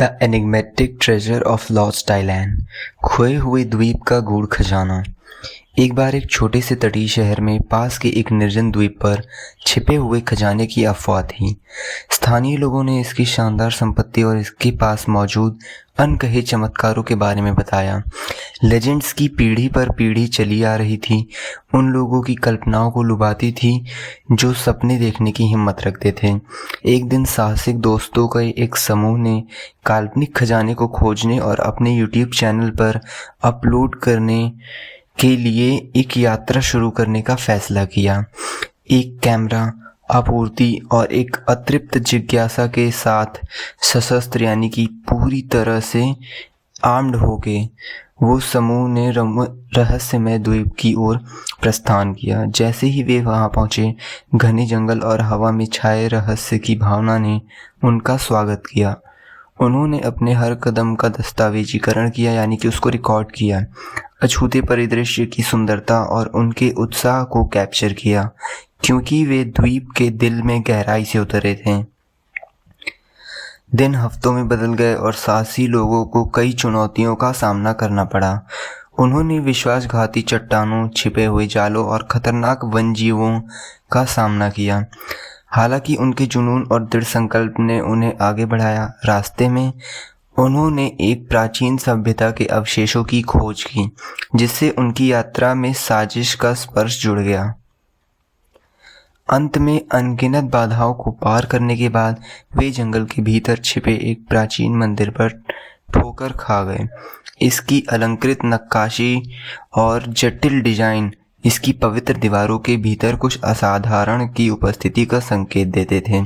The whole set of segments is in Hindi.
The enigmatic treasure of lost island, खोए हुए द्वीप का गूढ़ खजाना। एक बार एक छोटे से तटीय शहर में पास के एक निर्जन द्वीप पर छिपे हुए खजाने की अफवाह थी। स्थानीय लोगों ने इसकी शानदार संपत्ति और इसके पास मौजूद अनकहे चमत्कारों के बारे में बताया। लेजेंड्स की पीढ़ी पर पीढ़ी चली आ रही थी, उन लोगों की कल्पनाओं को लुभाती थी जो सपने देखने की हिम्मत रखते थे। एक दिन साहसिक दोस्तों का एक समूह ने काल्पनिक खजाने को खोजने और अपने यूट्यूब चैनल पर अपलोड करने के लिए एक यात्रा शुरू करने का फैसला किया। एक कैमरा, आपूर्ति और एक अतृप्त जिज्ञासा के साथ सशस्त्र यानी कि पूरी तरह से आर्म्ड हो गए वो समूह ने रहस्यमय द्वीप की ओर प्रस्थान किया। जैसे ही वे वहां पहुंचे, घने जंगल और हवा में छाए रहस्य की भावना ने उनका स्वागत किया। उन्होंने अपने हर कदम का दस्तावेजीकरण किया, यानी कि उसको रिकॉर्ड किया, अछूते परिदृश्य की सुंदरता और उनके उत्साह को कैप्चर किया, क्योंकि वे द्वीप के दिल में गहराई से उतरे थे। दिन हफ्तों में बदल गए और साहसी लोगों को कई चुनौतियों का सामना करना पड़ा। उन्होंने विश्वासघाती चट्टानों, छिपे हुए जालों और खतरनाक वन्यजीवों का सामना किया। हालांकि उनके जुनून और दृढ़ संकल्प ने उन्हें आगे बढ़ाया। रास्ते में उन्होंने एक प्राचीन सभ्यता के अवशेषों की खोज की, जिससे उनकी यात्रा में साजिश का स्पर्श जुड़ गया। अंत में अनगिनत बाधाओं को पार करने के बाद वे जंगल के भीतर छिपे एक प्राचीन मंदिर पर ठोकर खा गए। इसकी अलंकृत नक्काशी और जटिल डिजाइन इसकी पवित्र दीवारों के भीतर कुछ असाधारण की उपस्थिति का संकेत देते थे।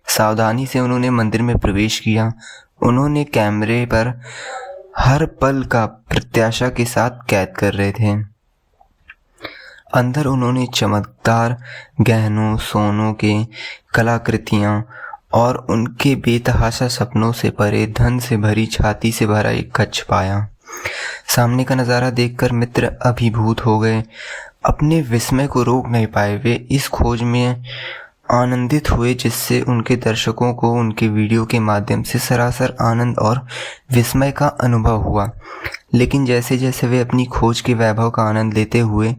सावधानी से उन्होंने मंदिर में प्रवेश किया। उन्होंने कैमरे पर हर पल का प्रत्याशा के साथ कैद कर रहे थे। अंदर उन्होंने चमकदार गहनों, सोनों के कलाकृतियां और उनके बेतहाशा सपनों से परे धन से भरी छाती से भरा एक कक्ष पाया। सामने का नज़ारा देखकर मित्र अभिभूत हो गए। अपने विस्मय को रोक नहीं पाए। वे इस खोज में आनंदित हुए जिससे उनके दर्शकों को उनके वीडियो के माध्यम से सरासर आनंद और विस्मय का अनुभव हुआ। लेकिन जैसे जैसे वे अपनी खोज के वैभव का आनंद लेते हुए,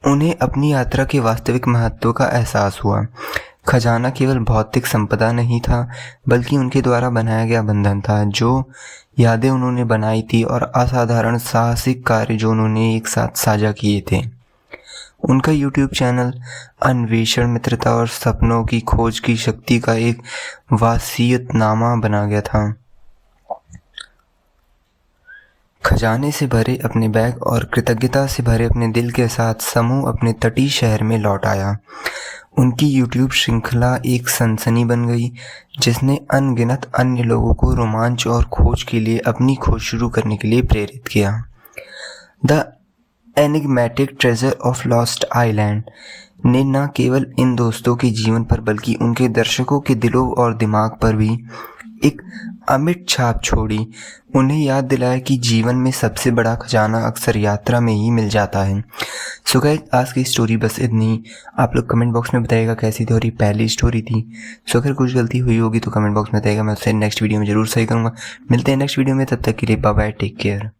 उन्हें अपनी यात्रा के वास्तविक महत्व का एहसास हुआ। खजाना केवल भौतिक संपदा नहीं था, बल्कि उनके द्वारा बनाया गया बंधन था। जो यादें उन्होंने बनाई थी और असाधारण साहसिक कार्य जो उन्होंने एक साथ साझा किए थे। उनका यूट्यूब चैनल अन्वेषण, मित्रता और सपनों की खोज की शक्ति का एक वासियतनामा बना गया था। खजाने से भरे अपने बैग और कृतज्ञता से भरे अपने दिल के साथ समूह अपने तटीय शहर में लौट आया। उनकी यूट्यूब श्रृंखला एक सनसनी बन गई, जिसने अनगिनत अन्य लोगों को रोमांच और खोज के लिए अपनी खोज शुरू करने के लिए प्रेरित किया। The enigmatic treasure of lost island ने न केवल इन दोस्तों के जीवन पर बल्कि उनके दर्शकों के दिलों और दिमाग पर भी एक अमिट छाप छोड़ी। उन्हें याद दिलाया कि जीवन में सबसे बड़ा खजाना अक्सर यात्रा में ही मिल जाता है। सो गाइस, आज की स्टोरी बस इतनी। आप लोग कमेंट बॉक्स में बताइएगा कैसी थी और ये पहली स्टोरी थी। सो अगर कुछ गलती हुई होगी तो कमेंट बॉक्स में बताइएगा, मैं उससे नेक्स्ट वीडियो में ज़रूर सही करूँगा। मिलते हैं नेक्स्ट वीडियो में, तब तक के लिए बाय बाय, टेक केयर।